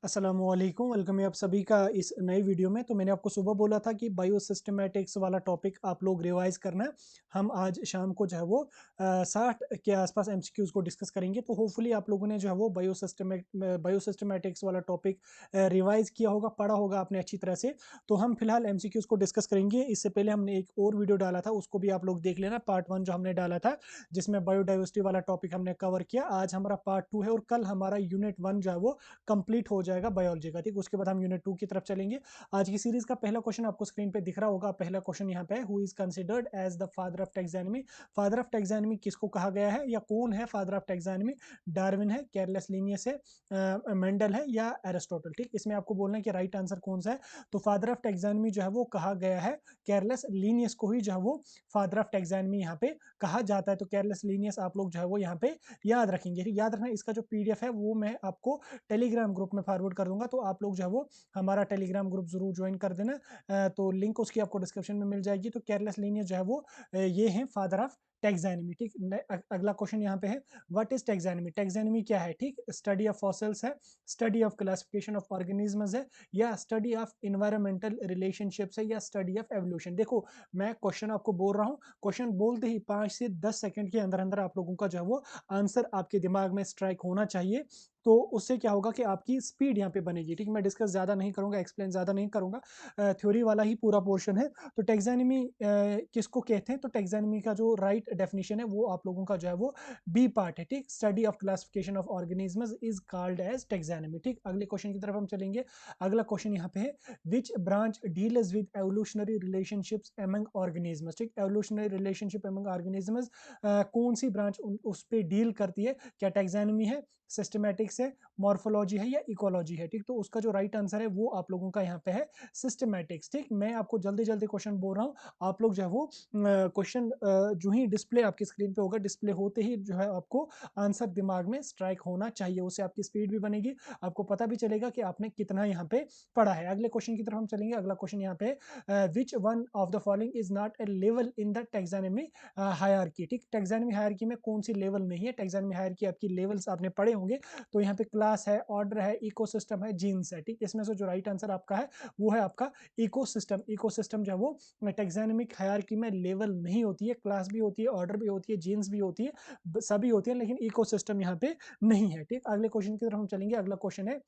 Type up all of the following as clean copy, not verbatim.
अस्सलामुअलैकुम, वेलकम है आप सभी का इस नए वीडियो में। तो मैंने आपको सुबह बोला था कि बायोसिस्टमैटिक्स वाला टॉपिक आप लोग रिवाइज करना है। हम आज शाम को जो है वो 60 के आसपास एमसीक्यूज को डिस्कस करेंगे। तो होपफुली आप लोगों ने जो है वो बायोसिस्टमैटिक्स वाला टॉपिक रिवाइज किया होगा, पढ़ा होगा आपने अच्छी तरह से। तो हम फिलहाल एमसीक्यूज को डिस्कस करेंगे। इससे पहले हमने एक और वीडियो डाला था, उसको भी आप लोग देख लेना, पार्ट 1 जो हमने डाला था, जिसमें बायोडाइवर्सिटी वाला टॉपिक हमने कवर किया। आज हमारा पार्ट 2 है और कल हमारा यूनिट 1 जो है वो कंप्लीट हो जाएगा बायोलॉजी का। ठीक, उसके बाद हम यूनिट 2 की तरफ चलेंगे। आज की सीरीज का पहला क्वेश्चन आपको स्क्रीन पे दिख रहा होगा। पहला क्वेश्चन यहाँ पे है, who is considered as the father of taxonomy. Father of taxonomy किसको कहा गया है या कौन है फादर ऑफ टैक्सोनॉमी? डार्विन है, कैरलस लीनियस है, मेंडल है या एरिस्टोटल? ठीक, इसमें आपको बोलना है कि राइट आंसर कौन सा है। तो फादर ऑफ टैक्सोनॉमी जो है वो कहा गया है कैरलस लीनियस को ही जो है वो फादर ऑफ टैक्सोनॉमी यहाँ पे कहा जाता है। तो कैरलस लीनियस आप लोग जो है वो यहाँ पे याद रखेंगे। याद रखना, इसका जो पीडीएफ है वो मैं आपको टेलीग्राम ग्रुप में फॉरवर्ड कर दूंगा। तो आप लोग जो है वो हमारा टेलीग्राम ग्रुप जरूर ज्वाइन कर देना। तो लिंक उसकी आपको डिस्क्रिप्शन में मिल जाएगी। तो केयरलेस लीनियस जो है वो ये है फादर ऑफ टैक्सोनॉमी। ठीक, अगला क्वेश्चन यहाँ पे है, व्हाट इज टैक्सोनॉमी? टैक्सोनॉमी क्या है? ठीक, स्टडी ऑफ फॉसिल्स है, study of classification of organisms है, या स्टडी ऑफ इन्वायरमेंटल रिलेशनशिप्स है, या स्टडी ऑफ एवोल्यूशन। देखो, मैं क्वेश्चन आपको बोल रहा हूँ, क्वेश्चन बोलते ही 5 से 10 सेकंड के अंदर अंदर आप लोगों का जो है वो आंसर आपके दिमाग में स्ट्राइक होना चाहिए। तो उससे क्या होगा कि आपकी स्पीड यहाँ पे बनेगी। ठीक, मैं डिस्कस ज़्यादा नहीं करूँगा, एक्सप्लेन ज़्यादा नहीं करूँगा, थ्योरी वाला ही पूरा पोर्शन है। तो टैक्सोनॉमी किसको कहते हैं? तो टैक्सोनॉमी का जो राइट डेफिनेशन है वो आप लोगों का जो है वो बी पार्ट है। ठीक, study of classification of organisms is called as taxonomy. ठीक, अगले क्वेश्चन की तरफ हम चलेंगे। अगला क्वेश्चन यहाँ पे है, which branch deals with evolutionary relationships among organisms. ठीक, एवोल्यूशनरी रिलेशनशिप एमंग ऑर्गेनिजम्स कौन सी ब्रांच उस पर डील करती है? क्या टैक्सोनॉमी है, सिस्टमैटिक्स है, मॉर्फोलॉजी है, या इकोलॉजी है? ठीक, तो उसका जो राइट आंसर है वो आप लोगों का यहाँ पे है सिस्टमैटिक्स। ठीक, मैं आपको जल्दी जल्दी क्वेश्चन बोल रहा हूँ, आप लोग जो है वो क्वेश्चन जो ही डिस्प्ले आपकी स्क्रीन पे होगा, डिस्प्ले होते ही जो है आपको आंसर दिमाग में स्ट्राइक होना चाहिए। उससे आपकी स्पीड भी बनेगी, आपको पता भी चलेगा कि आपने कितना यहाँ पे पढ़ा है। अगले क्वेश्चन की तरफ हम चलेंगे। अगला क्वेश्चन यहाँ पे, which one of the following is not A level in the taxonomy hierarchy. ठीक, टैक्सोनॉमी हायरार्की में कौन सी लेवल नहीं है? टैक्सोनॉमी हायरार्की आपकी लेवल्स आपने पढ़े होंगे। तो यहाँ पे क्लास है, ऑर्डर है, इकोसिस्टम है, जीन्स है। ठीक, इसमें से जो राइट आंसर आपका है वो है आपका इकोसिस्टम। इकोसिस्टम जो है वो टैक्सोनॉमिक हायरार्की में लेवल नहीं होती है, क्लास भी होती है, ऑर्डर भी होती है, जीन्स भी होती है, सभी होती है, लेकिन इकोसिस्टम यहाँ पे नहीं है। ठीक, अगले क्वेश्चन की तरफ हम चलेंगे। अगला क्वेश्चन है,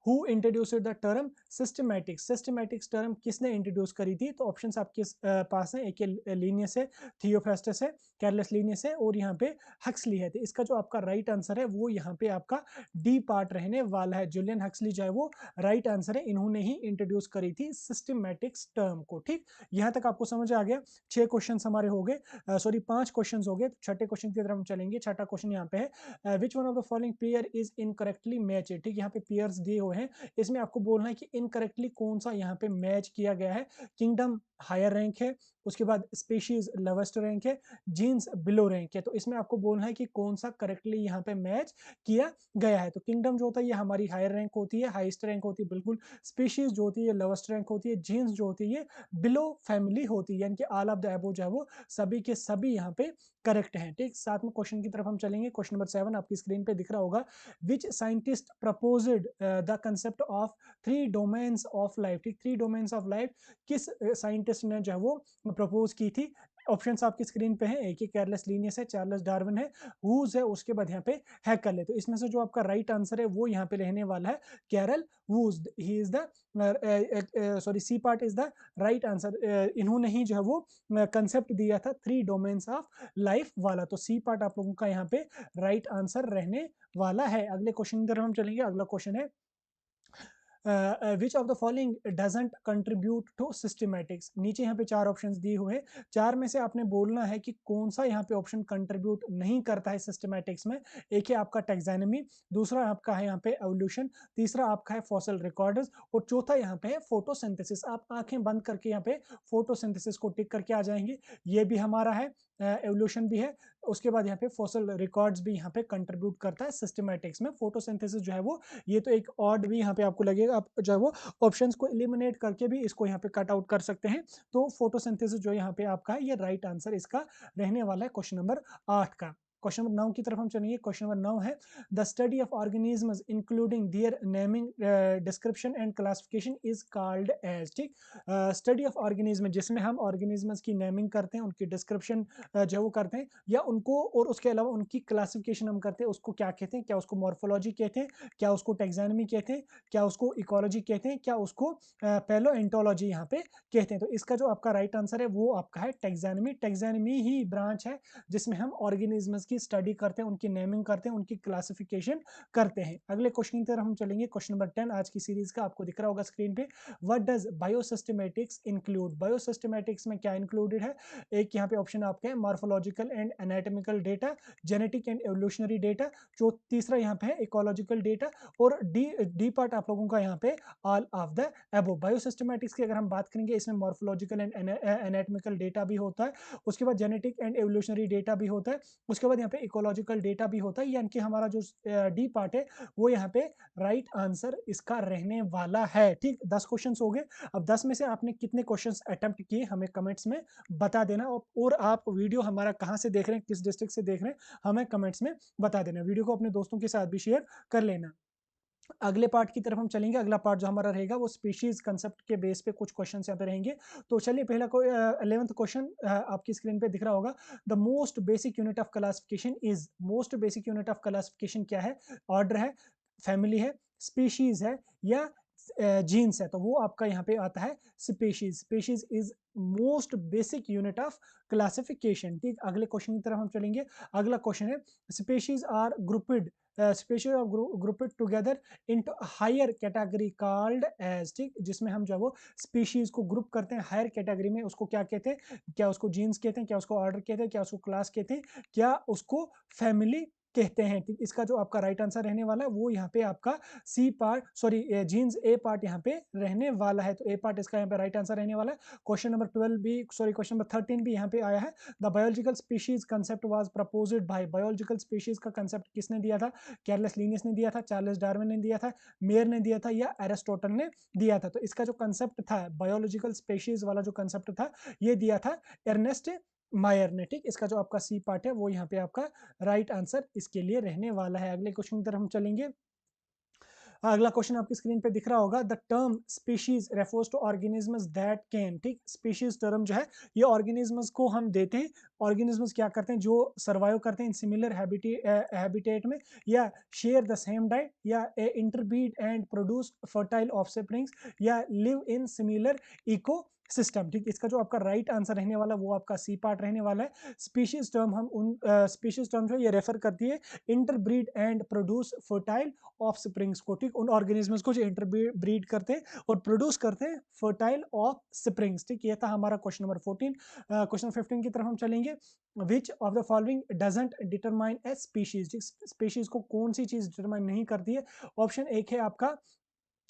who introduced the term systematics. Systematics term किसने इंट्रोड्यूस करी थी? तो ऑप्शंस आपके पास हैं, एक लीनियस है, थियोफ्रास्टस है, कैरलस लीनियस है, और यहाँ पे हक्सली है। तो इसका जो आपका राइट आंसर है वो यहाँ पे आपका डी पार्ट रहने वाला है। जूलियन हक्सली जो है वो राइट आंसर है, इन्होंने ही इंट्रोड्यूस करी थी सिस्टमैटिक्स टर्म को। ठीक, यहाँ तक आपको समझ आ गया। 6 क्वेश्चन हमारे हो गए, सॉरी 5 क्वेश्चन हो गए। छठे क्वेश्चन की तरफ हम चलेंगे। छठा क्वेश्चन यहाँ पे है, which one of the following pair is incorrectly match. ठीक, यहाँ पे पेयर्स दिए हुए हैं, इसमें आपको बोलना है कि इनकरेक्टली कौन सा यहाँ पे मैच किया गया है। किंगडम हायर रैंक है, उसके बाद स्पीशीज लोवेस्ट रैंक है, जीन्स बिलो रैंक है। तो इसमें आपको बोलना है कि कौन सा करेक्टली यहाँ पे मैच किया गया है। तो किंगडम जो होता है ये हमारी हायर रैंक होती है, हाईएस्ट रैंक होती है बिल्कुल। स्पीशीज जो होती है लोवेस्ट रैंक होती है, जीन्स जो होती है बिलो फैमिली होती है, यानी कि ऑल ऑफ द अबव जो है वो सभी के सभी यहाँ पे करेक्ट हैं। ठीक, साथ में क्वेश्चन की तरफ हम चलेंगे। क्वेश्चन नंबर 7 आपकी स्क्रीन पे दिख रहा होगा, which scientist proposed the concept of three domains of life. ठीक, थ्री डोमेन्स ऑफ लाइफ किस साइंटिस्ट ने जो है वो प्रपोज की थी? ऑप्शंस आपकी स्क्रीन पे हैं, एक ही कैरलस लीनियस है, चार्ल्स डार्विन है, वूज है, उसके बाद यहाँ पे हैकल है। तो इसमें से जो आपका राइट आंसर है वो यहाँ पे रहने वाला है Carl Woese. He is the sorry, C part is the right answer. इन्होंने ही जो है वो कंसेप्ट दिया था थ्री डोमेन्स ऑफ लाइफ वाला। तो सी पार्ट आप लोगों का यहाँ पे राइट आंसर रहने वाला है। अगले क्वेश्चन की तरफ हम चलेंगे। अगला क्वेश्चन है, which of the following doesn't contribute to systematics. नीचे यहाँ पे 4 ऑप्शंस दिए हुए हैं, 4 में से आपने बोलना है कि कौन सा यहाँ पे ऑप्शन कंट्रीब्यूट नहीं करता है सिस्टमैटिक्स में। एक है आपका टैक्सोनॉमी, दूसरा आपका है यहाँ पे एवोल्यूशन, तीसरा आपका है फॉसिल रिकॉर्ड्स, और चौथा यहाँ पे है फोटोसिंथेसिस। आप आंखें बंद करके यहाँ पे फोटोसिंथेसिस को टिक करके आ जाएंगे। ये भी हमारा है, एवोल्यूशन भी है, उसके बाद यहाँ पे फॉसिल रिकॉर्ड्स भी यहाँ पे कंट्रीब्यूट करता है सिस्टमैटिक्स में। फोटोसिंथेसिस जो है वो, ये तो एक ऑड भी यहाँ पे आपको लगेगा, आप जो है वो ऑप्शंस को एलिमिनेट करके भी इसको यहाँ पे कट आउट कर सकते हैं। तो फोटोसिंथेसिस जो यहाँ पे आपका है, ये राइट आंसर इसका रहने वाला है क्वेश्चन नंबर 8 का। क्वेश्चन नंबर 9 की तरफ हम चलेंगे। क्वेश्चन नंबर 9 है the study of organisms including their naming, description and classification is called as. ठीक, स्टडी ऑफ ऑर्गेनिज्म जिसमें हम ऑर्गेनिजम्स की नेमिंग करते हैं, उनकी डिस्क्रिप्शन जो है वो करते हैं, या उनको और उसके अलावा उनकी क्लासिफिकेशन हम करते हैं, उसको क्या कहते हैं? क्या उसको मॉर्फोलॉजी कहते हैं, क्या उसको टेक्सोनॉमी कहते हैं, क्या उसको इकोलॉजी कहते हैं, क्या उसको पैलोएंटोलॉजी यहाँ पे कहते हैं? तो इसका जो आपका राइट आंसर है वो आपका है टेक्सोनॉमी। टेक्सोनॉमी ही ब्रांच है जिसमें हम ऑर्गेनिजम्स की स्टडी करते हैं, उनकी नेमिंग करते हैं, उनकी क्लासिफिकेशन करते हैं। अगले क्वेश्चन की तरफ हम चलेंगे। क्वेश्चन नंबर 10 आज की सीरीज का, आपको दिख रहा होगा स्क्रीन पे। What does biosystematics include? Biosystematics में क्या इंक्लूडेड है? एक यहाँ पे ऑप्शन आपके हैं morphological and anatomical data, genetic and evolutionary data, जो तीसरा यहाँ पे है इकोलॉजिकल डेटा, और डी डी पार्ट आप लोगों का यहाँ पे ऑल ऑफ द अबव। बायोसिस्टमैटिक्स की अगर हम बात करेंगे, इसमें मॉर्फोलॉजिकल एंड एनाटॉमिकल डेटा भी होता है, उसके बाद जेनेटिक एंड एवोल्यूशनरी डेटा भी होता है, उसके बाद यहाँ पे इकोलॉजिकल डेटा भी होता है। यानी कि हमारा जो डी पार्ट है वो यहाँ पे राइट आंसर इसका रहने वाला है। ठीक, 10 क्वेश्चंस हो गए। अब 10 में से आपने कितने क्वेश्चंस अटेम्प्ट किए हमें कमेंट्स में बता देना, और आप वीडियो हमारा कहाँ से देख रहे हैं, किस डिस्ट्रिक्ट से देख रहे हैं, हमें कमेंट्स में बता देना। वीडियो को अपने दोस्तों के साथ भी शेयर कर लेना। अगले पार्ट की तरफ हम चलेंगे। अगला पार्ट जो हमारा रहेगा वो स्पीशीज कंसेप्ट के बेस पे कुछ क्वेश्चंस यहाँ पे रहेंगे। तो चलिए, पहला 11th क्वेश्चन आपकी स्क्रीन पे दिख रहा होगा। The most basic unit of classification is. Most basic unit of classification क्या है? ऑर्डर है, फैमिली है, स्पीशीज है, या जीन्स है? तो वो आपका यहाँ पे आता है species. Species is most basic unit of classification. ठीक, अगले क्वेश्चन की तरफ हम चलेंगे। अगला क्वेश्चन है species are grouped, species are grouped together into higher category called as. ठीक, जिसमें हम जो वो स्पीशीज को ग्रुप करते हैं हायर कैटेगरी में, उसको क्या कहते हैं? क्या उसको जीन्स कहते हैं, क्या उसको ऑर्डर कहते हैं, क्या उसको क्लास कहते हैं, क्या उसको फैमिली कहते हैं? ठीक, इसका जो आपका राइट आंसर रहने वाला है वो यहाँ पे आपका सी पार्ट, सॉरी जीन्स ए पार्ट यहाँ पे रहने वाला है। तो ए पार्ट इसका यहाँ पे राइट आंसर रहने वाला है। क्वेश्चन नंबर 12 भी, सॉरी क्वेश्चन नंबर 13 भी यहाँ पे आया है। The biological species concept was proposed by. Biological species का कंसेप्ट किसने दिया था? कार्लस लीनियस ने दिया था, चार्ल्स डार्विन ने दिया था, मेयर ने दिया था, या एरिस्टोटल ने दिया था? तो इसका जो कंसेप्ट था बायोलॉजिकल स्पीशीज वाला जो कंसेप्ट था, ये दिया था एर्नेस्ट मायर ने। ठीक, इसका जो आपका सी पार्ट है वो यहाँ पे आपका राइट आंसर इसके लिए रहने वाला है। अगले क्वेश्चन की तरफ हम चलेंगे। अगला क्वेश्चन आपकी स्क्रीन पे दिख रहा होगा। The term species refers to organisms that can. ठीक, स्पीशीज टर्म जो है ये ऑर्गेनिजम्स को हम देते हैं। ऑर्गेनिजम्स क्या करते हैं? जो सर्वाइव करते हैं इन सिमिलर हैबिटेट में, या शेयर द सेम डाइट, या interbreed and produce fertile offsprings, या live in similar ecosystem. ठीक, इसका जो आपका राइट आंसर रहने वाला है वो आपका सी पार्ट रहने वाला है। स्पीशीज टर्म हम उन स्पीशीज टर्म जो ये रेफर करती है interbreed and produce fertile of springs को। ठीक, उन ऑर्गेनिजम्स को जो इंटरब्रीड करते हैं और प्रोड्यूस करते हैं फर्टाइल ऑफ स्प्रिंग्स। ठीक, ये था हमारा क्वेश्चन नंबर 14। क्वेश्चन 15 की तरफ हम चलेंगे। विच of the following doesn't determine A species. Species को कौन सी चीज डिटरमाइन नहीं करती है? ऑप्शन एक है आपका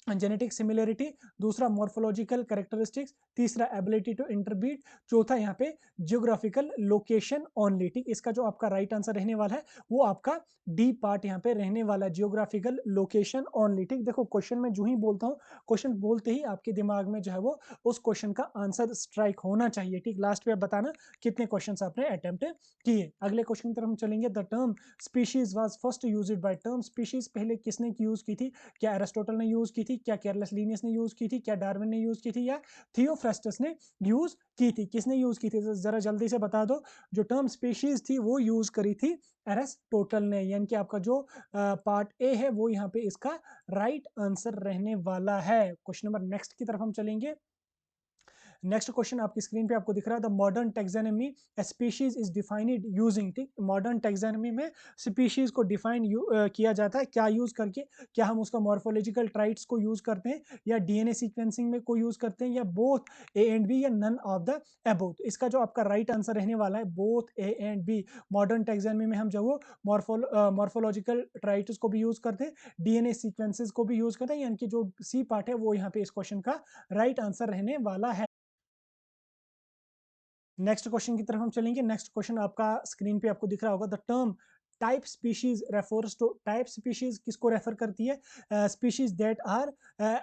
जेनेटिक सिमिलरिटी, दूसरा मॉर्फोलॉजिकल कैरेक्टरिस्टिक्स, तीसरा एबिलिटी टू इंटरब्रीड, चौथा यहाँ पे जियोग्राफिकल लोकेशन ओनली। ठीक, इसका जो आपका राइट आंसर रहने वाला है वो आपका डी पार्ट यहाँ पे रहने वाला है, जियोग्राफिकल लोकेशन ओनली। ठीक, देखो क्वेश्चन में जो ही बोलता हूँ, क्वेश्चन बोलते ही आपके दिमाग में जो है वो उस क्वेश्चन का आंसर स्ट्राइक होना चाहिए। ठीक, लास्ट में बताना कितने क्वेश्चन आपने अटेम्प्ट किए। अगले क्वेश्चन की तरफ हम चलेंगे। The term species was first used by. Term species पहले किसने यूज की थी? क्या एरिस्टोटल ने यूज की थी, क्या कार्लस लीनियस ने यूज की थी, क्या डार्विन ने यूज की थी, या थियोफ्रास्टस ने यूज की थी? किसने यूज की थी? जरा जल्दी से बता दो। जो टर्म स्पीशीज थी वो यूज करी थी एरिस्टोटल ने। यानी कि आपका जो पार्ट ए है वो यहाँ पे इसका राइट आंसर रहने वाला है। क्वेश्चन नंबर नेक्स्ट की तरफ हम चलेंगे। नेक्स्ट क्वेश्चन आपकी स्क्रीन पे आपको दिख रहा है। The modern taxonomy species is defined using. ठीक, मॉडर्न टैक्सोनॉमी में स्पीशीज को डिफाइन किया जाता है क्या यूज करके? क्या हम उसका मॉर्फोलॉजिकल ट्राइट्स को यूज करते हैं, या डीएनए सीक्वेंसिंग में को यूज करते हैं, या बोथ ए एंड बी, या नन ऑफ द अबव? तो इसका जो आपका राइट आंसर रहने वाला है both A and B. Modern taxonomy में हम जो वो मॉर्फोलॉजिकल ट्राइट्स को भी यूज करते हैं, डीएनए सीक्वेंसेस को भी यूज करते हैं। यानी कि जो सी पार्ट है वो यहाँ पे इस क्वेश्चन का राइट आंसर रहने वाला है। नेक्स्ट क्वेश्चन की तरफ हम चलेंगे। नेक्स्ट क्वेश्चन आपका स्क्रीन पे आपको दिख रहा होगा। The term type species refers to, type species किसको रेफर करती है, स्पीशीज दैट आर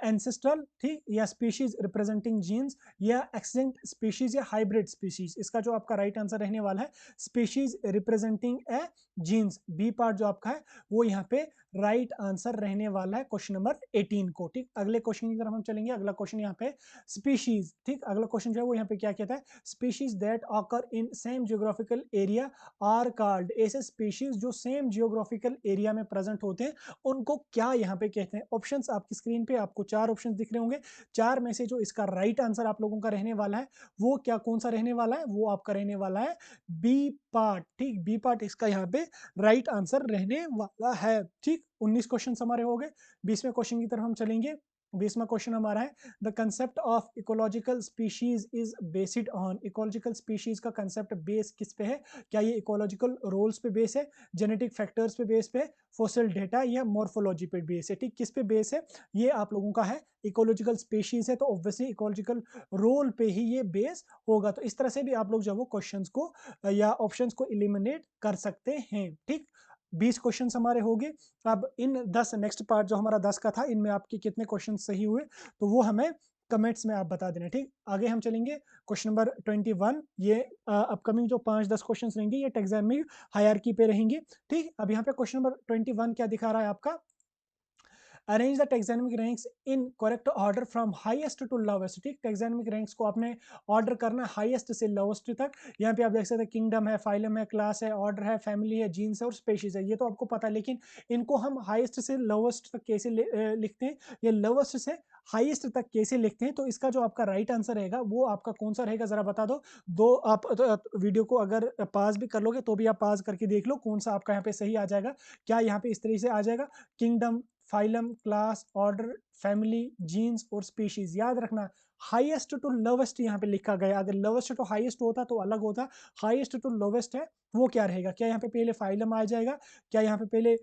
एंसेस्ट्रल, ठीक, या स्पीशीज रिप्रेजेंटिंग जीन्स, या एक्सटिंक्ट स्पीशीज, या हाइब्रिड स्पीशीज। इसका जो आपका राइट आंसर रहने वाला है species representing a genus, B part जो आपका है वो यहाँ पे राइट आंसर रहने वाला है क्वेश्चन नंबर 18 को। ठीक, अगले क्वेश्चन की तरफ हम चलेंगे। अगला क्वेश्चन यहाँ पे स्पीशीज, ठीक, अगला क्वेश्चन जो है वो यहाँ पे क्या कहता है, species that occur in same geographical area are called, ऐसे स्पीशीज जो सेम जियोग्राफिकल एरिया में प्रेजेंट होते हैं उनको क्या यहाँ पे कहते हैं। ऑप्शंस आपकी स्क्रीन पे आपको 4 ऑप्शंस दिख रहे होंगे, 4 में से जो इसका राइट आंसर आप लोगों का रहने वाला है वो क्या, कौन सा रहने वाला है, वो आपका रहने वाला है बी पार्ट। ठीक, बी पार्ट इसका यहाँ पे राइट आंसर रहने वाला है। ठीक, 19 क्वेश्चन हमारे हो गए। 20वें क्वेश्चन की तरफ हम चलेंगे। 20वां क्वेश्चन हमारा है the concept of ecological species is based on, ecological species का कंसेप्ट बेस किस पे है, क्या ये इकोलॉजिकल रोल्स पे बेस है, जेनेटिक फैक्टर्स पे बेस पे, फोसिल डेटा, या मॉर्फोलॉजी पे बेस है। ठीक, किस पे बेस है, ये आप लोगों का है इकोलॉजिकल स्पीशीज है तो ऑब्वियसली इकोलॉजिकल रोल पे ही ये बेस होगा। तो इस तरह से भी आप लोग जो वो क्वेश्चंस को या ऑप्शंस को एलिमिनेट कर सकते हैं। ठीक, 20 क्वेश्चन हमारे हो गए। अब इन 10 नेक्स्ट पार्ट जो हमारा 10 का था इनमें आपके कितने क्वेश्चन सही हुए तो वो हमें कमेंट्स में आप बता देना। ठीक, आगे हम चलेंगे क्वेश्चन नंबर 21। ये अपकमिंग जो 5-10 क्वेश्चन रहेंगे ये टैक्सोनॉमी हायरार्की पे रहेंगे। ठीक, अब यहाँ पे क्वेश्चन नंबर 21 क्या दिखा रहा है आपका, arrange the taxonomic ranks in correct order from highest to lowest. ठीक, टैक्सोनॉमिक रैंक्स को आपने ऑर्डर करना हाईएस्ट से लोवेस्ट तक। यहाँ पे आप देख सकते हैं किंगडम है, फाइलम है, क्लास है, ऑर्डर है, फैमिली है, जीन्स है और स्पेशीज है, ये तो आपको पता है। लेकिन इनको हम हाईएस्ट से लोवेस्ट तक कैसे लिखते हैं, या लोवेस्ट से हाईएस्ट तक कैसे लिखते हैं, तो इसका जो आपका राइट आंसर रहेगा वो आपका कौन सा रहेगा जरा बता दो। दो आप वीडियो को अगर पास भी कर लोगे तो भी आप पास करके देख लो कौन सा आपका यहाँ पे सही आ जाएगा। क्या यहाँ पे इस तरीके से आ जाएगा, kingdom, phylum, class, order, family, genus और स्पीशीज। याद रखना हाईएस्ट टू लोवेस्ट यहाँ पे लिखा गया, अगर लोवेस्ट टू हाईएस्ट होता तो अलग होता, हाईएस्ट टू लोवेस्ट है वो क्या रहेगा, क्या यहाँ पे पहले फाइलम आ जाएगा, क्या यहाँ पे पहले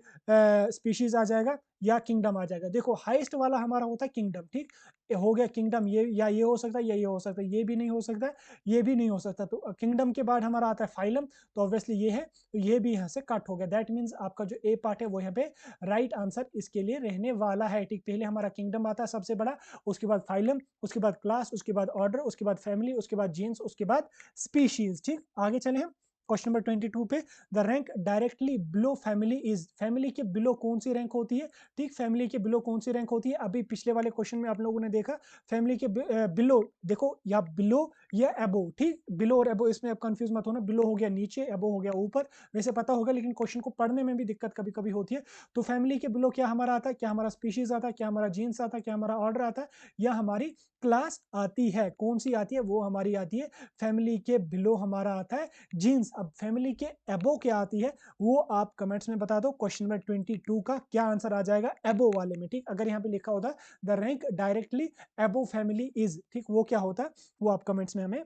स्पीशीज आ जाएगा, या किंगडम आ जाएगा। देखो हाईएस्ट वाला हमारा होता है किंगडम। ठीक, ये हो गया किंगडम, ये या ये हो सकता है या ये हो सकता है, ये भी नहीं हो सकता, ये भी नहीं हो सकता। तो किंगडम के बाद हमारा आता है फाइलम, तो ऑब्वियसली ये है, तो ये भी यहाँ से कट हो गया। दैट मीन्स आपका जो ए पार्ट है वो यहाँ पे राइट आंसर इसके लिए रहने वाला है। ठीक, पहले हमारा किंगडम आता है सबसे बड़ा, उसके बाद फाइलम, उसके बाद क्लास, उसके बाद ऑर्डर, उसके बाद फैमिली, उसके बाद जीन्स, उसके बाद स्पीशीज। ठीक, आगे चले हम क्वेश्चन नंबर 22 पे। The rank directly below family is, family के बिलो कौन सी रैंक होती है। ठीक, फैमिली के बिलो कौन सी रैंक होती है, अभी पिछले वाले क्वेश्चन में आप लोगों ने देखा फैमिली के बिलो, देखो या बिलो या एबो। ठीक, बिलो और एबो इसमें आप कंफ्यूज मत होना, बिलो हो गया नीचे, एबो हो गया ऊपर, वैसे पता होगा लेकिन क्वेश्चन को पढ़ने में भी दिक्कत कभी कभी होती है। तो फैमिली के बिलो क्या हमारा आता है, क्या हमारा स्पीशीज आता है, क्या हमारा जीन्स आता है, क्या हमारा ऑर्डर आता है, या हमारी क्लास आती है, कौन सी आती है, वो हमारी आती है फैमिली के बिलो हमारा आता है जीन्स। अब फैमिली के एबो क्या आती है वो आप कमेंट्स में बता दो। क्वेश्चन नंबर 22 का क्या आंसर आ जाएगा एबो वाले में। ठीक, अगर यहाँ पे लिखा होता द रैंक डायरेक्टली एबो फैमिली इज, ठीक, वो क्या होता है वो आप कमेंट्स में हमें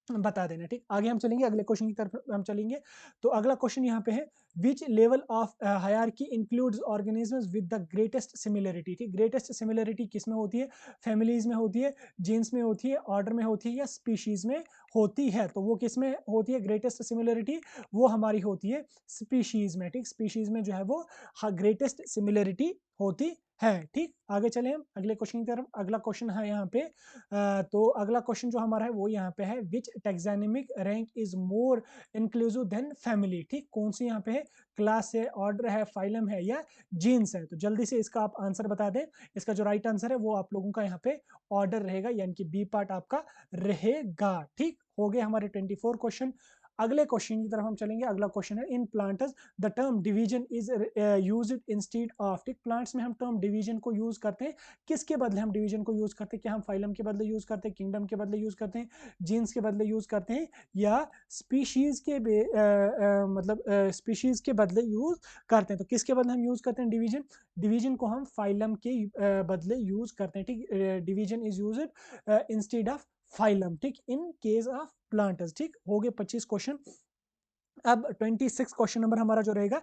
बता देना। ठीक, आगे हम चलेंगे, अगले क्वेश्चन की तरफ हम चलेंगे। तो अगला क्वेश्चन यहाँ पे है which level of hierarchy includes organisms with the greatest similarity. ठीक, ग्रेटेस्ट सिमिलरिटी किस में होती है, फैमिलीज में होती है, जीन्स में होती है, ऑर्डर में होती है, या स्पीशीज में होती है। तो वो किस में होती है ग्रेटेस्ट सिमिलरिटी, वो हमारी होती है स्पीशीज में। ठीक, स्पीशीज में जो है वो ग्रेटेस्ट सिमिलरिटी होती है। ठीक, आगे चले हम अगले क्वेश्चन की तरफ। अगला क्वेश्चन है यहाँ पे तो अगला क्वेश्चन जो हमारा है वो यहाँ पे है which taxonomic rank is more inclusive than family. ठीक, कौन सी यहाँ पे है, क्लास है, ऑर्डर है, फाइलम है, या जीन्स है। तो जल्दी से इसका आप आंसर बता दें। इसका जो राइट आंसर है वो आप लोगों का यहाँ पे ऑर्डर रहेगा, यानी कि बी पार्ट आपका रहेगा। ठीक, हो गए हमारे 24 क्वेश्चन। अगले क्वेश्चन की तरफ हम चलेंगे। अगला क्वेश्चन है in plants the term division is used instead of. ठीक, प्लांट्स में हम टर्म डिवीजन को यूज करते हैं, किसके बदले हम डिवीजन को यूज करते हैं, क्या हम फाइलम के बदले यूज करते हैं, किंगडम के बदले यूज करते हैं, जीन्स के बदले यूज करते हैं, या स्पीशीज के मतलब स्पीशीज के बदले यूज करते हैं। तो किसके बदले हम यूज करते हैं डिवीजन, डिवीजन को हम फाइलम के बदले यूज करते हैं। ठीक, division is used instead of phylum. ठीक, इन केस ऑफ प्लांटर्स। ठीक, हो गए 25 क्वेश्चन। अब 26 क्वेश्चन नंबर हमारा जो रहेगा,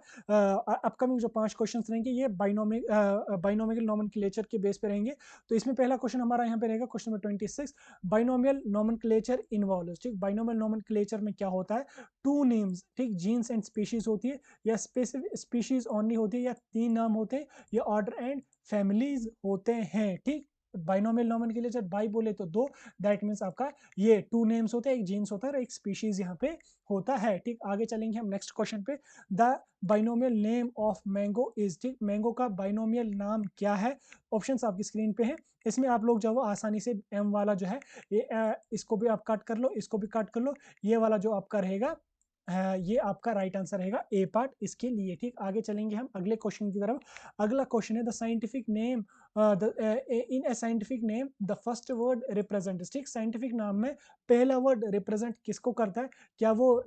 अपकमिंग जो 5 क्वेश्चंस रहेंगे ये बाइनोमियल नोमेनक्लेचर के बेस पे रहेंगे। तो इसमें पहला क्वेश्चन हमारा यहाँ पे रहेगा question number 26, binomial nomenclature involves, ठीक। बाइनोमियल नोमेनक्लेचर में क्या होता है, टू नेम्स, ठीक, जीन्स एंड स्पीशीज होती है, या स्पेसिफिक स्पीशीज ओनली होती है, या 3 नाम होते हैं, या ऑर्डर एंड फैमिलीज होते हैं, ठीक। बाइनोमियल नोमेनक्लेचर बाई बोले तो दो, दैट मीन्स आपका ये 2 नेम्स होते हैं, एक जीन्स होता है और एक स्पीशीज यहाँ पे होता है, ठीक। आगे चलेंगे हम नेक्स्ट क्वेश्चन पे, the binomial name of mango is, ठीक। मैंगो का बाइनोमियल नाम क्या है? ऑप्शंस आपकी स्क्रीन पे है। इसमें आप लोग जो है आसानी से एम वाला जो है ये इसको भी आप कट कर लो, इसको भी कट कर लो, ये वाला जो आपका रहेगा ये आपका राइट आंसर रहेगा ए पार्ट इसके लिए, ठीक। आगे चलेंगे हम अगले क्वेश्चन की तरफ। अगला क्वेश्चन है the scientific name, in A scientific name the first word represent, ठीक। साइंटिफिक नाम में पहला वर्ड रिप्रेजेंट किसको करता है? क्या वो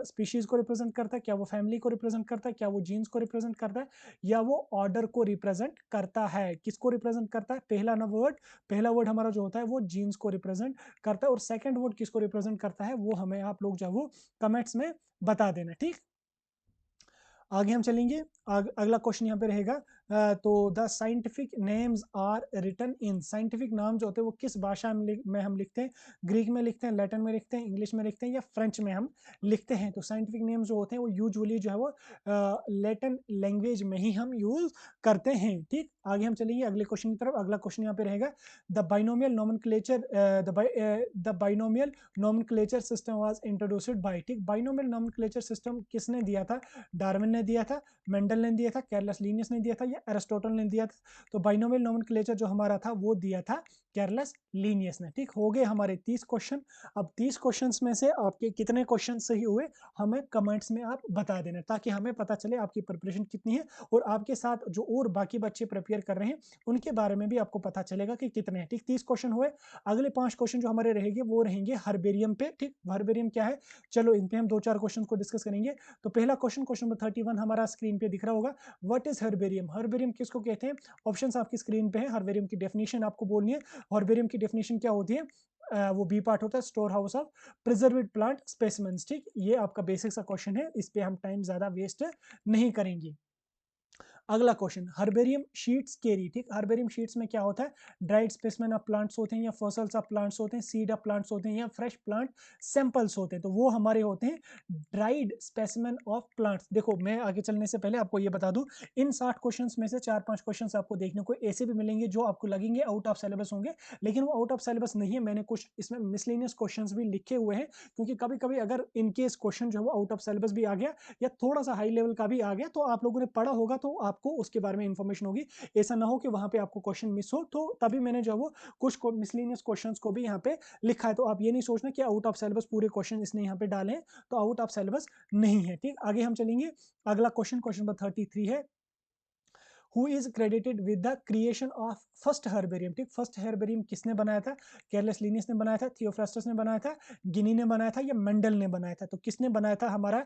स्पीशीज को रिप्रेजेंट करता है, क्या वो फैमिली को रिप्रेजेंट करता है, क्या वो जीन्स को रिप्रेजेंट करता है, या वो ऑर्डर को रिप्रेजेंट करता है? किसको रिप्रेजेंट करता है? पहला वर्ड हमारा जो होता है वो जीन्स को रिप्रेजेंट करता है, और सेकंड वर्ड किसको रिप्रेजेंट करता है वो हमें आप लोग जो है वो कमेंट्स में बता देना, ठीक। आगे हम चलेंगे, अगला क्वेश्चन यहाँ पे रहेगा, तो the scientific names are written in, scientific नाम जो होते हैं वो किस भाषा में हम लिखते हैं? ग्रीक में लिखते हैं, लैटिन में लिखते हैं, इंग्लिश में लिखते हैं, या फ्रेंच में हम लिखते हैं? तो साइंटिफिक नेम्स जो होते हैं वो यूजुअली जो है वो लैटिन लैंग्वेज में ही हम यूज करते हैं, ठीक। आगे हम चलेंगे अगले क्वेश्चन की तरफ। अगला क्वेश्चन यहाँ पे रहेगा, the binomial nomenclature, the binomial nomenclature system was introduced by, ठीक। बाइनोमियल नोमेनक्लेचर सिस्टम किसने दिया था? डार्विन ने दिया था, मेंडल ने दिया था, कैरलस लीनियस ने दिया था, या एरिस्टोटल ने दिया था? तो बाइनोमियल नोमेनक्लेचर जो हमारा था वो दिया था कैरलस लीनियस ने, ठीक। हो गए हमारे 30 क्वेश्चन। अब 30 क्वेश्चंस में से आपके कितने क्वेश्चन सही हुए हमें कमेंट्स में आप बता देना, ताकि हमें पता चले आपकी प्रिपरेशन कितनी है, और आपके साथ जो और बाकी बच्चे प्रिपेयर कर रहे हैं उनके बारे में भी आपको पता चलेगा कि कितने हैं, ठीक। 30 क्वेश्चन हुए। अगले 5 क्वेश्चन जो हमारे रहेंगे वो रहेंगे हर्बेरियम पे, ठीक। हर्बेरियम क्या है, चलो इन पे हम 2-4 क्वेश्चन को डिस्कस करेंगे। तो पहला क्वेश्चन, क्वेश्चन नंबर 31 हमारा स्क्रीन पे दिख रहा होगा, व्हाट इज हर्बेरियम? हर्बेरियम किसको कहते हैं? ऑप्शंस आपकी स्क्रीन पे है। हर्बेरियम की डेफिनेशन आपको बोलनी है। हर्बेरियम की डेफिनेशन क्या होती है? वो बी पार्ट होता है, store house of preserved plant specimens, ठीक। ये आपका बेसिक सा क्वेश्चन है, इस पे हम टाइम ज्यादा वेस्ट नहीं करेंगे। अगला क्वेश्चन, हर्बेरियम शीट्स केरी, ठीक। हर्बेरियम शीट्स में क्या होता है? ड्राइड स्पेसिमेन ऑफ प्लांट्स होते हैं, या फॉसल्स ऑफ प्लांट्स होते हैं, सीड ऑफ प्लांट्स होते हैं, या फ्रेश प्लांट सैंपल्स होते हैं? तो वो हमारे होते हैं ड्राइड स्पेसिमेन ऑफ प्लांट्स। देखो मैं आगे चलने से पहले आपको ये बता दूं, इन 60 क्वेश्चंस में से 4-5 क्वेश्चंस आपको देखने को ऐसे भी मिलेंगे जो आपको लगेंगे आउट ऑफ सिलेबस होंगे, लेकिन वो आउट ऑफ सिलेबस नहीं है। मैंने कुछ इसमें मिसलेनियस क्वेश्चंस भी लिखे हुए हैं, क्योंकि कभी कभी अगर इन केस क्वेश्चन जो है वो आउट ऑफ सिलेबस भी आ गया, या थोड़ा सा हाई लेवल का भी आ गया, तो आप लोगों ने पढ़ा होगा तो आपको उसके बारे में इंफॉर्मेशन होगी। ऐसा ना हो कि वहां पे आपको क्वेश्चन मिस हो, तो तभी मैंने जो वो कुछ मिसलेनियस क्वेश्चंस को भी यहाँ पे लिखा है। तो आप ये नहीं सोचना कि आउट ऑफ सिलेबस पूरे क्वेश्चन इसने यहाँ पे डाले हैं, तो आउट ऑफ सिलेबस नहीं है, ठीक। आगे हम चलेंगे, अगला क्वेश्चन, क्वेश्चन नंबर 33 है, who is credited with the creation of first herbarium, ठीक। फर्स्ट हर्बेरियम किसने बनाया था? कैरलस लीनियस ने बनाया था, थियोफ्रास्टस ने बनाया था, गिनी ने बनाया था, या मेंडल ने बनाया था? तो किसने बनाया था हमारा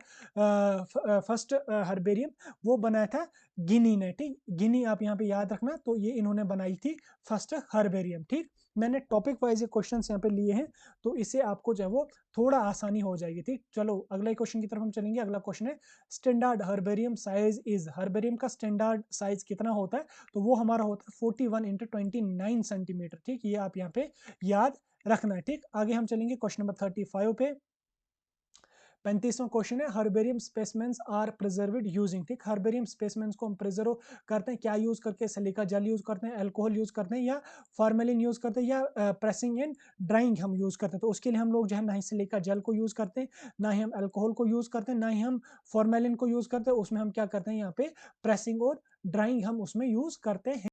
फर्स्ट हर्बेरियम? वो बनाया था गिनी ने, ठीक। गिनी आप यहाँ पे याद रखना, तो ये इन्होंने बनाई थी फर्स्ट हर्बेरियम, ठीक। मैंने टॉपिक वाइज ये क्वेश्चन यहाँ पे लिए हैं, तो इससे आपको जो है वो थोड़ा आसानी हो जाएगी, ठीक। चलो अगले क्वेश्चन की तरफ हम चलेंगे। अगला क्वेश्चन है, standard herbarium size is, herbarium का स्टैंडर्ड साइज कितना होता है? तो वो हमारा होता है 41 इंटू 29 सेंटीमीटर, ठीक। ये आप यहाँ पे याद रखना है, ठीक। आगे हम चलेंगे क्वेश्चन नंबर 35 पे। 35वां क्वेश्चन है, herbarium specimens are preserved using, ठीक। हर्बेरियम स्पेसिमेंस को हम प्रिजर्व करते हैं क्या यूज करके? सिलिका जेल यूज करते हैं, अल्कोहल यूज करते हैं, या फॉर्मेलिन यूज करते हैं, या प्रेसिंग एंड ड्राइंग हम यूज करते हैं? तो उसके लिए हम लोग जो है ना ही सिलिका जेल को यूज करते हैं, ना ही हम अल्कोहल को यूज करते हैं, ना ही हम फॉर्मेलिन को यूज करते हैं। उसमें हम क्या करते हैं, यहाँ पे प्रेसिंग और ड्राइंग हम उसमें यूज करते हैं।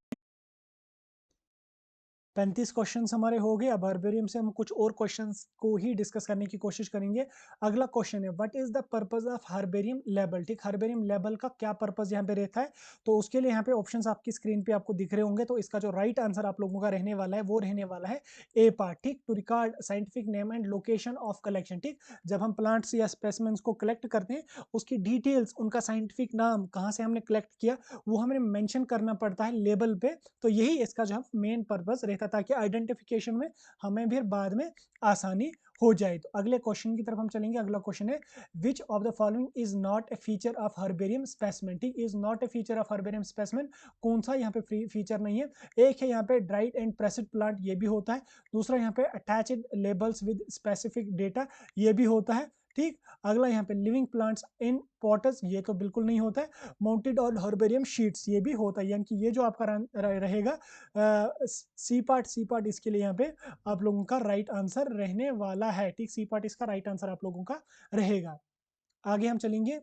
35 क्वेश्चंस हमारे हो गए। अब हर्बेरियम से हम कुछ और क्वेश्चंस को ही डिस्कस करने की कोशिश करेंगे। अगला क्वेश्चन है, what is the purpose of herbarium label, ठीक। हर्बेरियम लेबल का क्या पर्पस यहाँ पे रहता है? तो उसके लिए यहाँ पे ऑप्शंस आपकी स्क्रीन पे आपको दिख रहे होंगे। तो इसका जो राइट आंसर आप लोगों का रहने वाला है वो रहने वाला है ए पार्ट, ठीक। To record scientific name and location of collection, ठीक। जब हम प्लांट्स या स्पेसिमेंस को कलेक्ट करते हैं, उसकी डिटेल्स, उनका साइंटिफिक नाम, कहाँ से हमने कलेक्ट किया, वो हमें मेंशन करना पड़ता है लेबल पे। तो यही इसका जो है मेन पर्पस रहता ताकि आइडेंटिफिकेशन में हमें भी बाद में आसानी हो जाए। तो अगले क्वेश्चन की तरफ हम चलेंगे। अगला क्वेश्चन है which of the following is not a feature of herbarium specimen. ठीक, is not a feature of herbarium specimen, कौन सा यहाँ पे फीचर नहीं है? एक है यहाँ पे ड्राइड एंड प्रेस्ड प्लांट, ये भी होता है। दूसरा यहाँ पे attached labels with specific data, ये भी होता है। ठीक, अगला यहाँ पे लिविंग प्लांट्स इन पॉटर्स, ये तो बिल्कुल नहीं होता है। माउंटेड ऑन हर्बेरियम शीट्स, ये भी होता है। यानी कि ये जो आपका रहेगा सी पार्ट इसके लिए यहाँ पे आप लोगों का राइट आंसर रहने वाला है। ठीक, सी पार्ट इसका राइट आंसर आप लोगों का रहेगा। आगे हम चलेंगे।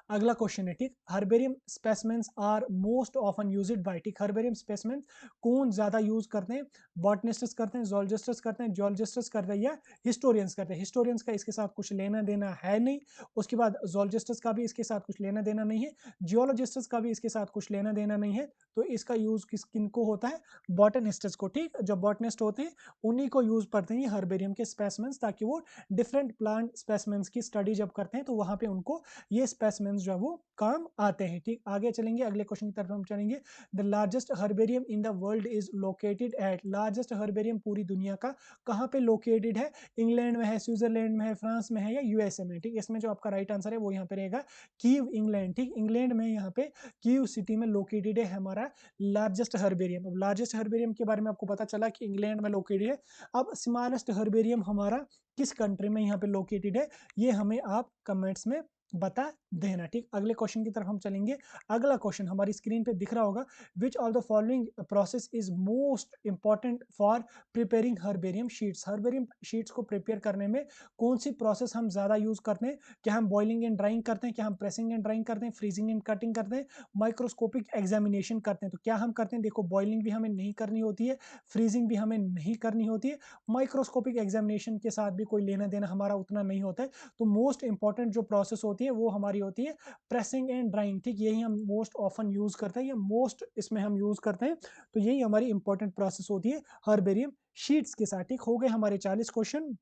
अगला क्वेश्चन है, ठीक, herbarium specimens are most often used by, ठीक, हर्बेरियम स्पेसिमेंस कौन ज्यादा यूज करते हैं? बॉटनिस्ट्स करते हैं, जोलॉजिस्ट्स करते हैं, जियोलॉजिस्ट्स करते हैं, या हिस्टोरियंस करते हैं? हिस्टोरियंस का इसके साथ कुछ लेना देना है नहीं। उसके बाद जोलॉजिस्ट्स का भी इसके साथ कुछ लेना देना नहीं है। जियोलॉजिस्ट्स का भी इसके साथ कुछ लेना देना नहीं है। तो इसका यूज किन को होता है? बॉटनिस्ट्स को। ठीक, जो बॉटनिस्ट होते हैं उन्हीं को यूज करते हैं हर्बेरियम के स्पेसिमेंस, ताकि वो डिफरेंट प्लांट स्पेसिमेंस की स्टडी जब करते हैं तो वहां पे उनको ये स्पेसिमेंस जो है वो काम आते हैं। ठीक, आगे चलेंगे। अगले क्वेश्चन की तरफ हम चलेंगे। The largest herbarium in the world is located at, largest herbarium पूरी दुनिया का कहाँ पे लोकेटेड है? इंग्लैंड में है, स्विट्जरलैंड में है, फ्रांस में है, या यूएसए में? ठीक, इसमें जो आपका राइट आंसर है वो यहाँ पे रहेगा कीव, इंग्लैंड। ठीक, इंग्लैंड में यहाँ पे कीव सिटी में लोकेटेड है हमारा लार्जेस्ट हर्बेरियम। अब लार्जेस्ट हर्बेरियम के बारे में आपको पता चला कि इंग्लैंड में लोकेटेड है। अब स्मॉलेस्ट हर्बेरियम हमारा किस कंट्री में यहाँ पे लोकेटेड है, ये हमें आप कमेंट्स में बता देना। ठीक, अगले क्वेश्चन की तरफ हम चलेंगे। अगला क्वेश्चन हमारी स्क्रीन पे दिख रहा होगा। विच of the following process is most important for preparing herbarium sheets, herbarium sheets को प्रिपेयर करने में कौन सी प्रोसेस हम ज्यादा यूज करते हैं? क्या हम बॉइलिंग एंड ड्राइंग करते हैं? क्या हम प्रेसिंग एंड ड्राइंग करते हैं? फ्रीजिंग एंड कटिंग करते हैं? माइक्रोस्कोपिक एग्जामिनेशन करते हैं? तो क्या हम करते हैं? देखो, बॉइलिंग भी हमें नहीं करनी होती है, फ्रीजिंग भी हमें नहीं करनी होती है, माइक्रोस्कोपिक एग्जामिनेशन के साथ भी कोई लेना देना हमारा उतना नहीं होता है। तो मोस्ट इंपॉर्टेंट जो प्रोसेस होती है वो हमारी होती है प्रेसिंग एंड ड्राइंग। ठीक, यही हम मोस्ट ऑफन यूज करते हैं, या मोस्ट इसमें हम यूज करते हैं। तो यही हमारी इंपॉर्टेंट प्रोसेस होती है हर्बेरियम शीट्स के साथ। ठीक, हो गए हमारे 40 क्वेश्चन।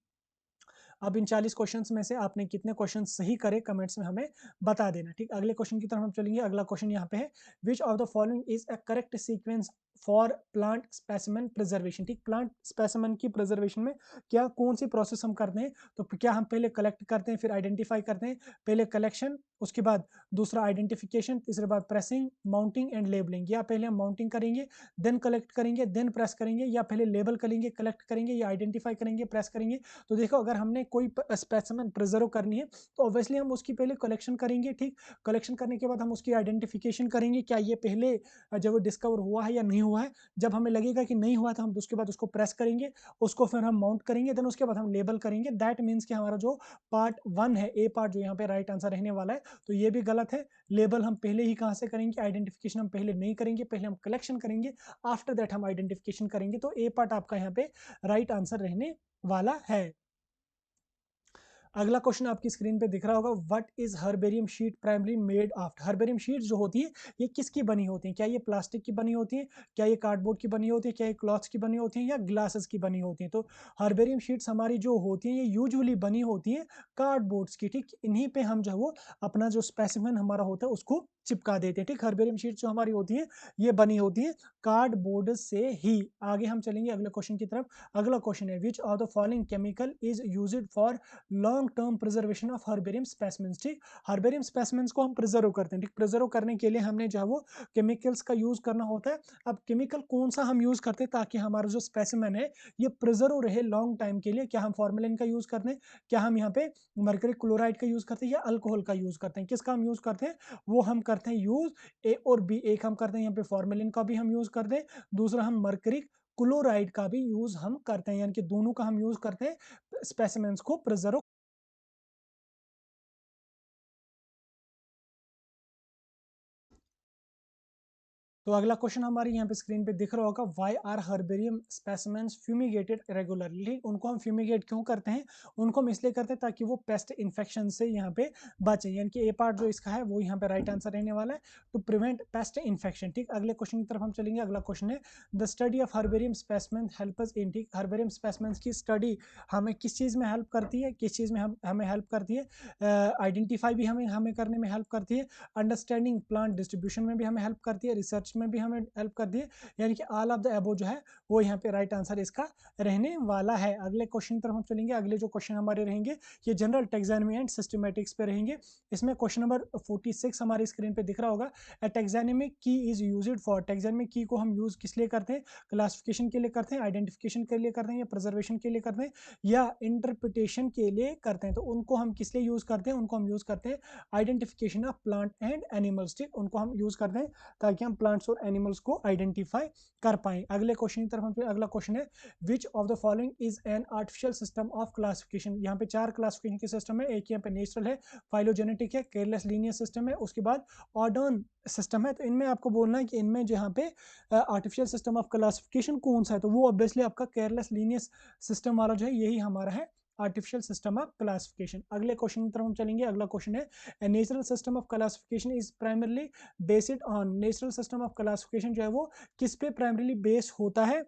अब इन 40 क्वेश्चंस में से आपने कितने क्वेश्चन सही करे कमेंट्स में हमें बता देना। ठीक, अगले क्वेश्चन की तरफ हम चलेंगे। अगला क्वेश्चन यहाँ पे है which of the following is a correct sequence for plant specimen preservation. ठीक, प्लांट स्पेसिमेन की प्रिजर्वेशन में क्या कौन सी प्रोसेस हम करते हैं? तो क्या हम पहले कलेक्ट करते हैं फिर आइडेंटिफाई करते हैं? पहले कलेक्शन, उसके बाद दूसरा आइडेंटिफिकेशन, तीसरे बाद प्रेसिंग, माउंटिंग एंड लेबलिंग। या पहले हम माउंटिंग करेंगे, देन कलेक्ट करेंगे, देन प्रेस करेंगे, या पहले लेबल करेंगे, कलेक्ट करेंगे, या आइडेंटिफाई करेंगे, प्रेस करेंगे? तो देखो, अगर हमने कोई स्पेसिमेन प्रिजर्व करनी है तो ऑब्वियसली हम उसकी पहले कलेक्शन करेंगे। ठीक, कलेक्शन करने के बाद हम उसकी आइडेंटिफिकेशन करेंगे, क्या ये पहले जब डिस्कवर हुआ है या नहीं हुआ है। जब हमें लगेगा कि नहीं हुआ तो हम उसके बाद उसको प्रेस करेंगे, उसको फिर हम माउंट करेंगे, देन उसके बाद हम लेबल करेंगे। दैट मीन्स कि हमारा जो पार्ट 1 है, ए पार्ट, जो यहाँ पे राइट आंसर रहने वाला है। तो ये भी गलत है। लेबल हम पहले ही कहाँ से करेंगे? आइडेंटिफिकेशन हम पहले नहीं करेंगे, पहले हम कलेक्शन करेंगे, आफ्टर दैट हम आइडेंटिफिकेशन करेंगे। तो ए पार्ट आपका यहाँ पे राइट आंसर रहने वाला है। अगला क्वेश्चन आपकी स्क्रीन पे दिख रहा होगा। What is herbarium sheet primary made of. Herbarium sheet जो होती है ये किसकी बनी होती है? क्या ये प्लास्टिक की बनी होती है? क्या ये कार्डबोर्ड की बनी होती है? क्या ये क्लॉथ्स की बनी होती है, या ग्लासेस की बनी होती है? तो हर्बेरियम शीट्स हमारी जो होती हैं ये यूजुअली बनी होती है कार्डबोर्ड्स की। ठीक, इन्हीं पे हम जो है वो अपना जो स्पेसिमेन हमारा होता है उसको चिपका देते हैं। ठीक, हर्बेरियम शीट जो हमारी होती है ये बनी होती है कार्डबोर्ड से ही। आगे हम चलेंगे अगले क्वेश्चन की तरफ। अगला क्वेश्चन है which of the following chemical is used for long term preservation of herbarium specimens. ठीक, हर्बेरियम स्पेसिमेंस को हम प्रिजर्व करते हैं। ठीक, प्रिजर्व करने के लिए हमने जो है वो केमिकल्स का यूज करना होता है। अब केमिकल कौन सा हम यूज करते हैं ताकि हमारा जो स्पेसिमेन है ये प्रिजर्व रहे लॉन्ग टाइम के लिए? क्या हम फॉर्मेलिन का यूज करते हैं? क्या हम यहाँ पे मर्करी क्लोराइड का यूज करते हैं, या अल्कोहल का यूज करते हैं? किसका हम यूज करते हैं? वो हम करते हैं यूज ए और बी। एक हम करते हैं यहाँ पे फॉर्मेलिन का भी हम यूज करते हैं, दूसरा हम मर्करी क्लोराइड का भी यूज हम करते हैं, यानी कि दोनों का हम यूज करते हैं स्पेसिमेंस को प्रिजर्व। तो अगला क्वेश्चन हमारे यहाँ पे स्क्रीन पे दिख रहा होगा। Why are herbarium specimens fumigated regularly. उनको हम फ्यूमिगेट क्यों करते हैं? उनको हम इसलिए करते हैं ताकि वो पेस्ट इन्फेक्शन से यहाँ पे बचे। यानी कि ए पार्ट जो इसका है वो यहाँ पे राइट आंसर रहने वाला है, टू प्रिवेंट पेस्ट इन्फेक्शन। ठीक, अगले क्वेश्चन की तरफ हम चलेंगे। अगला क्वेश्चन है the study of herbarium specimen help us in. ठीक, हर्बेरियम स्पेसिमेंस की स्टडी हमें किस चीज़ में हेल्प करती है? किस चीज़ में हमें हेल्प करती है? आइडेंटिफाई भी हमें हमें करने में हेल्प करती है, अंडरस्टैंडिंग प्लांट डिस्ट्रीब्यूशन में भी हमें हेल्प करती है, रिसर्च फर्स्ट में भी हमें हेल्प कर दिए, यानी कि ऑल ऑफ द अबव जो है वो यहाँ पे राइट आंसर इसका रहने वाला है। अगले क्वेश्चन तरफ हम चलेंगे। अगले जो क्वेश्चन हमारे रहेंगे ये जनरल टैक्सोनॉमी एंड सिस्टमैटिक्स पे रहेंगे। इसमें क्वेश्चन नंबर 46 हमारी स्क्रीन पे दिख रहा होगा। ए टैक्सोनॉमिक की इज यूज्ड फॉर, टैक्सोनॉमिक की को हम यूज किस लिए करते हैं? क्लासिफिकेशन के लिए करते हैं, आइडेंटिफिकेशन के लिए करते हैं, या प्रिजर्वेशन के लिए करते हैं, या इंटरप्रिटेशन के लिए करते हैं। तो उनको हम किस लिए यूज करते हैं? उनको हम यूज करते हैं identification of plant and animals. ठीक, उनको हम यूज करते हैं ताकि हम प्लांट्स और एनिमल्स को आइडेंटिफाई कर पाए। अगले क्वेश्चन की तरफ हम, अगला क्वेश्चन है which of the following is an artificial system of classification. यहाँ पे 4 क्लासिफिकेशन के सिस्टम है। एक यहाँ पे नेचुरल है, फाइलोजेनेटिक है, केयरलेस लीनियर सिस्टम है, उसके बाद ऑर्डर्न सिस्टम है। तो इनमें आपको बोलना है कि इनमें जहाँ पे आर्टिफिशियल सिस्टम ऑफ क्लासिफिकेशन कौन सा है, तो वो ऑब्वियसली आपका केयरलेस लीनियर सिस्टम वाला जो है यही हमारा है आर्टिफिशियल सिस्टम ऑफ क्लासिफिकेशन। अगले क्वेश्चन की तरफ हम चलेंगे। अगला क्वेश्चन है natural system of classification is primarily based on, natural system of classification जो है वो किस पे प्राइमरली बेस होता है?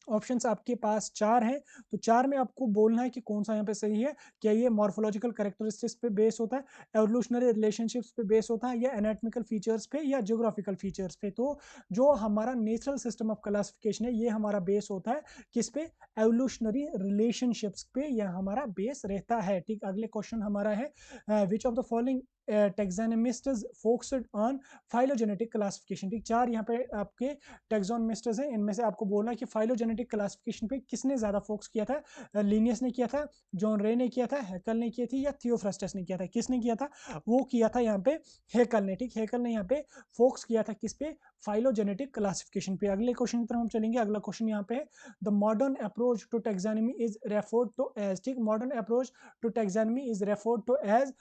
ऑप्शंस आपके पास 4 हैं, तो 4 में आपको बोलना है कि कौन सा यहाँ पे सही है। क्या ये मॉर्फोलॉजिकल कैरेक्टरिस्टिक्स पे बेस होता है, एवोल्यूशनरी रिलेशनशिप्स पे बेस होता है, या एनाटॉमिकल फीचर्स पे, या ज्योग्राफिकल फीचर्स पे? तो जो हमारा नेचुरल सिस्टम ऑफ क्लासिफिकेशन है ये हमारा बेस होता है किस पे? एवोल्यूशनरी रिलेशनशिप्स पे यह हमारा बेस रहता है। ठीक, अगले क्वेश्चन हमारा है which of the following taxonomists focused on phylogenetic classification. ठीक, 4 यहाँ पे आपके टैक्सोनॉमिस्ट्स हैं, इनमें से आपको बोलना है कि फाइलोजेनेटिक क्लासिफिकेशन पे किसने ज़्यादा फोकस किया था? लिनियस ने किया था, जॉन रे ने किया था, हैकल ने किया थी, या थियोफ्रस्टस ने किया था? किसने किया था? वो किया था यहाँ पे हैकल ने। ठीक, हैकल ने यहाँ पे फोकस किया था किस पे? फाइलोजेनेटिक क्लासिफिकेशन पे। अगले क्वेश्चन की तरफ हम चलेंगे। अगला क्वेश्चन यहाँ पे है the modern approach to taxonomy is referred to as. ठीक, modern approach to taxonomy is referred to as,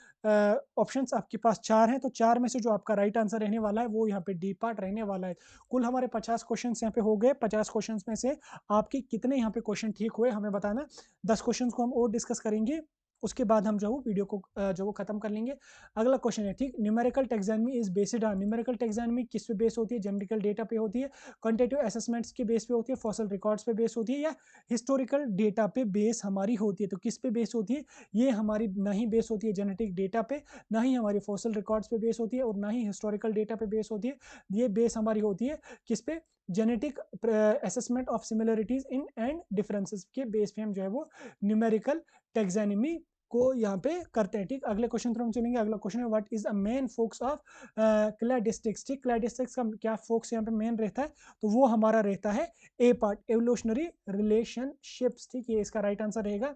options आपके पास 4 हैं, तो 4 में से जो आपका राइट आंसर रहने वाला है वो यहाँ पे डी पार्ट रहने वाला है। कुल हमारे 50 क्वेश्चन यहाँ पे हो गए। 50 क्वेश्चन में से आपके कितने यहाँ पे क्वेश्चन ठीक हुए हमें बताना। 10 क्वेश्चन को हम और डिस्कस करेंगे, उसके बाद हम जो वीडियो को जो वो खत्म कर लेंगे। अगला क्वेश्चन है, ठीक, numerical taxonomy is based on, numerical taxonomy किस पे बेस होती है? जेनेटिकल डेटा पे होती है, क्वांटिटेटिव असेसमेंट्स के बेस पे होती है, फॉसिल रिकॉर्ड्स पे बेस होती है, या हिस्टोरिकल डेटा पे बेस हमारी होती है? तो किस पे बेस होती है? ये हमारी ना ही बेस होती है जेनेटिक डेटा पे, ना ही हमारी फॉसिल रिकॉर्ड्स पे बेस होती है, और ना ही हिस्टोरिकल डेटा पे बेस होती है। ये बेस हमारी होती है किस पे? Genetic assessment of similarities in and differences के बेस पे हम जो है वो न्यूमेरिकल टैक्सोनॉमी को यहाँ पे करते हैं। ठीक, अगले क्वेश्चन पर हम चलेंगे। अगला क्वेश्चन है what is a main focus of cladistics. ठीक, क्लैडिस्टिक्स का क्या फोकस यहाँ पे मेन रहता है? तो वो हमारा रहता है ए पार्ट, एवोल्यूशनरी रिलेशनशिप्स। ठीक, ये इसका राइट आंसर रहेगा।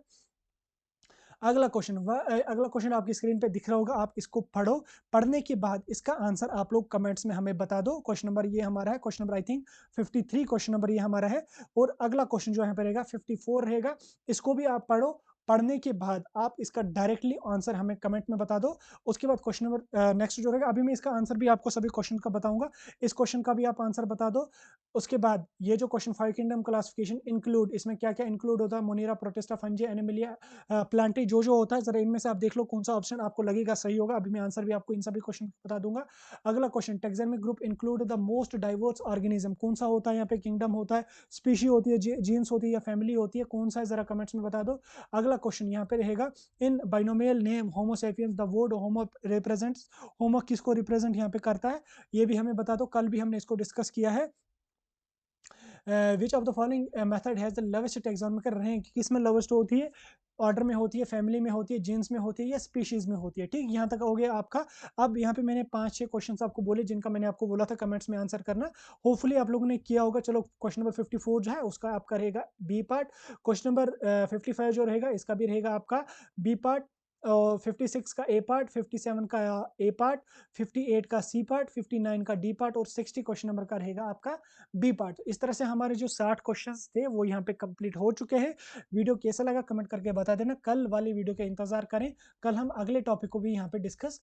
अगला क्वेश्चन आपकी स्क्रीन पे दिख रहा होगा, आप इसको पढ़ो। पढ़ने के बाद इसका आंसर आप लोग कमेंट्स में हमें बता दो। क्वेश्चन नंबर ये हमारा है, question number I think 53 question number ये हमारा है। और अगला क्वेश्चन जो यहाँ पे रहेगा 54 रहेगा, इसको भी आप पढ़ो। पढ़ने के बाद आप इसका डायरेक्टली आंसर हमें कमेंट में बता दो। उसके बाद क्वेश्चन नंबर नेक्स्ट जो रहेगा, अभी मैं इसका आंसर भी आपको सभी क्वेश्चन का बताऊंगा, इस क्वेश्चन का भी आप आंसर बता दो। उसके बाद ये जो क्वेश्चन 5 किंगडम क्लासिफिकेशन इंक्लूड, इसमें क्या क्या इंक्लूड होता है? Monera, protista, fungi, Animalia, Plantae, जो होता है। जरा इनमें से आप देख लो कौन सा ऑप्शन आपको लगेगा सही होगा। अभी मैं आंसर भी आपको इन सभी क्वेश्चन बता दूंगा। अगला question, taxonomic group include the most diverse organism, कौन सा होता है? यहाँ पे किंगडम होता है, स्पीशी होती है, जीन्स होती है, या फैमिली होती है? कौन सा है जरा कमेंट्स में बता दो। अगला क्वेश्चन यहाँ पे रहेगा in binomial name Homo sapiens the word Homo represents, Homo किसको रिप्रेजेंट यहाँ पे करता है? ये भी हमें बता दो, कल भी हमने इसको डिस्कस किया है। Which of the following method has the lowest taxonomical rank, किस में लोवेस्ट होती है? ऑर्डर में होती है, फैमिली में होती है, जीन्स में होती है, या स्पीशीज में होती है? ठीक, यहाँ तक हो गया आपका। अब यहाँ पे मैंने 5-6 क्वेश्चन आपको बोले जिनका मैंने आपको बोला था कमेंट्स में आंसर करना। होपफुली आप लोगों ने किया होगा। चलो क्वेश्चन नंबर 54 जो है उसका आपका रहेगा बी पार्ट। क्वेश्चन नंबर 55 जो रहेगा इसका भी रहेगा आपका बी पार्ट। 56 का ए पार्ट, 57 का ए पार्ट, 58 का सी पार्ट, 59 का डी पार्ट, और 60 क्वेश्चन नंबर का रहेगा आपका बी पार्ट। इस तरह से हमारे जो 60 क्वेश्चंस थे वो यहाँ पे कंप्लीट हो चुके हैं। वीडियो कैसा लगा कमेंट करके बता देना। कल वाली वीडियो का इंतजार करें, कल हम अगले टॉपिक को भी यहाँ पे डिस्कस